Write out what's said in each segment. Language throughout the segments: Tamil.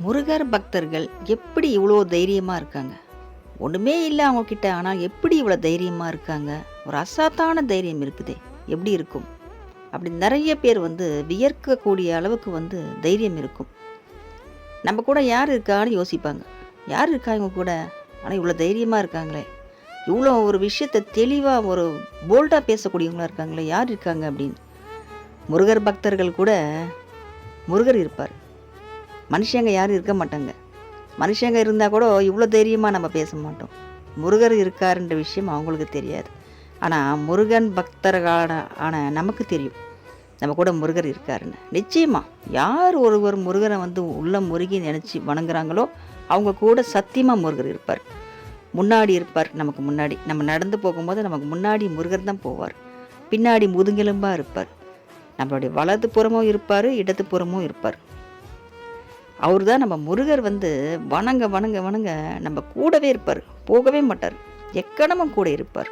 முருகர் பக்தர்கள் எப்படி இவ்வளோ தைரியமா இருக்காங்க? ஒண்ணுமே இல்ல அவங்ககிட்ட. ஆனா எப்படி இவ்வளோ தைரியமா இருக்காங்க? ஒரு அசாத்தான தைரியம் இருக்குதே! எப்படி இருக்கும்? அப்படி நெறைய பேர் வியர்க்கக்கூடிய அளவுக்கு தைரியம் இருக்கும். நம்ம கூட யார் இருக்கான்னு யோசிப்பாங்க. யார் இருக்கா இவங்க கூட? ஆனா இவ்வளோ தைரியமா இருக்காங்களே! இவ்வளோ ஒரு விஷயத்த தெளிவா ஒரு போல்டா பேசக்கூடியவங்களா இருக்காங்களே! யார் இருக்காங்க அப்படின்னு. முருகர் பக்தர்கள் கூட முருகர் இருப்பார். மனுஷங்க யாரும் இருக்க மாட்டாங்க. மனுஷங்க இருந்தா கூட இவ்வளோ தைரியமா நம்ம பேச மாட்டோம். முருகர் இருக்காருன்ற விஷயம் அவங்களுக்கு தெரியாது. ஆனா, முருகன் பக்தர்களான நமக்கு தெரியும். நம்ம கூட முருகர் இருக்காருன்னு. நிச்சயமா யார் ஒருவர் முருகனை உள்ளம் உருகி நினைச்சு வணங்குறாங்களோ, அவங்க கூட சத்தியமா முருகர் இருப்பார். முன்னாடி இருப்பார் நமக்கு முன்னாடி. நம்ம நடந்து போகும்போது நமக்கு முன்னாடி முருகர் தான் போவார். பின்னாடி முதுகெலும்பா இருப்பார். நம்மளுடைய வலது புறமும் இருப்பார், இடது புறமும் இருப்பார். அவர் தான் நம்ம முருகர் வணங்க வணங்க வணங்க நம்ம கூடவே இருப்பார். போகவே மாட்டார். எக்கணமும் கூட இருப்பார்.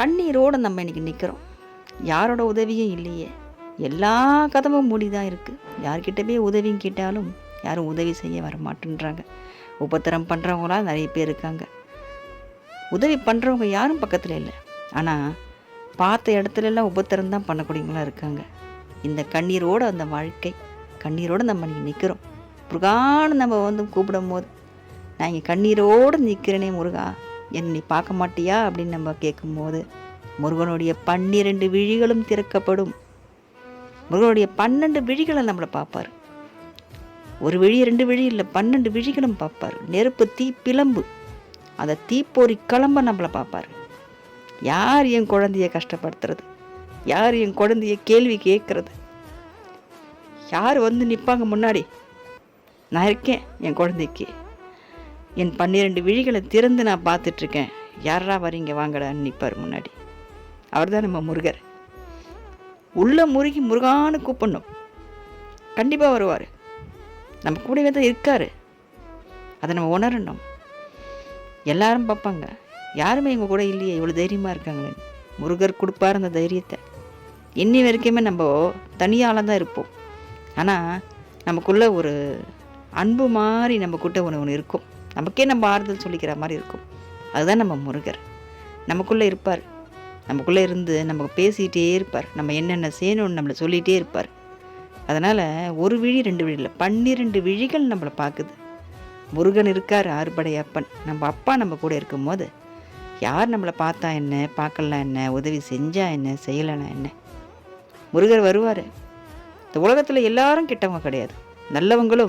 கண்ணீரோடு நம்ம இன்னைக்கு நிற்கிறோம். யாரோட உதவியும் இல்லையே. எல்லா கதவும் மூடி தான் இருக்குது. யார்கிட்ட உதவியும் கேட்டாலும் யாரும் உதவி செய்ய வர மாட்டேன்றாங்க. உபத்திரம் பண்ணுறவங்களாம் நிறைய பேர் இருக்காங்க. உதவி பண்ணுறவங்க யாரும் பக்கத்தில் இல்லை. ஆனால் பார்த்த இடத்துலலாம் உபத்திரம் தான் பண்ணக்கூடியவங்களாம் இருக்காங்க. இந்த கண்ணீரோடு அந்த வாழ்க்கை, கண்ணீரோடு நம்ம இன்றைக்கி நிற்கிறோம். முருகான்னு நம்ம கூப்பிடும் போது, நான் இங்கே கண்ணீரோடு நிற்கிறேனே முருகா, என்னை நீ பார்க்க மாட்டியா அப்படின்னு நம்ம கேட்கும்போது, முருகனுடைய 12 விழிகளும் திறக்கப்படும். முருகனுடைய 12 விழிகளை நம்மளை பார்ப்பார். ஒரு விழி 2 விழி இல்லை, 12 விழிகளும் பார்ப்பார். நெருப்பு தீ பிளம்பு, அதை தீப்பொறி கிளம்ப நம்மளை பார்ப்பார். யார் என் குழந்தைய கஷ்டப்படுத்துறது? யார் என் குழந்தைய கேள்வி கேட்கறது? யார் நிற்பாங்க முன்னாடி? நான் இருக்கேன் என் குழந்தைக்கு. என் 12 விழிகளை திறந்து நான் பார்த்துட்ருக்கேன். யாரா வரீங்க வாங்கடான்னு நிற்பார் முன்னாடி. அவர் தான் நம்ம முருகர். உள்ள முருகி முருகான்னு கூப்பிடணும். கண்டிப்பாக வருவார். நம்ம கூடவே தான் இருக்கார். அதை நம்ம உணரணும். எல்லாரும் பார்ப்பாங்க, யாருமே எங்கள் கூட இல்லையே, இவ்வளோ தைரியமாக இருக்காங்களே. முருகர் கொடுப்பார் அந்த தைரியத்தை. இன்னி வரைக்குமே நம்ம தனியால் தான் இருப்போம். ஆனால் நமக்குள்ளே ஒரு அன்பு மாதிரி நம்மக்கிட்ட ஒன்று இருக்கும். நமக்கே நம்ம ஆறுதல் சொல்லிக்கிற மாதிரி இருக்கும். அதுதான் நம்ம முருகர். நமக்குள்ளே இருப்பார். நமக்குள்ளே இருந்து நமக்கு பேசிகிட்டே இருப்பார். நம்ம என்னென்ன செய்யணும்னு நம்மளை சொல்லிகிட்டே இருப்பார். அதனால் ஒரு விழி 2 விழி இல்லை, 12 விழிகள் நம்மளை பார்க்குது. முருகன் இருக்கார், ஆறுபடை அப்பன். நம்ம அப்பா நம்ம கூட இருக்கும்போது யார் நம்மளை பார்த்தா என்ன, பார்க்கலாம் என்ன, உதவி செஞ்சால் என்ன, செய்யலைன்னா என்ன, முருகர் வருவார். இந்த உலகத்தில் எல்லாரும் கெட்டவங்க கிடையாது. நல்லவங்களும்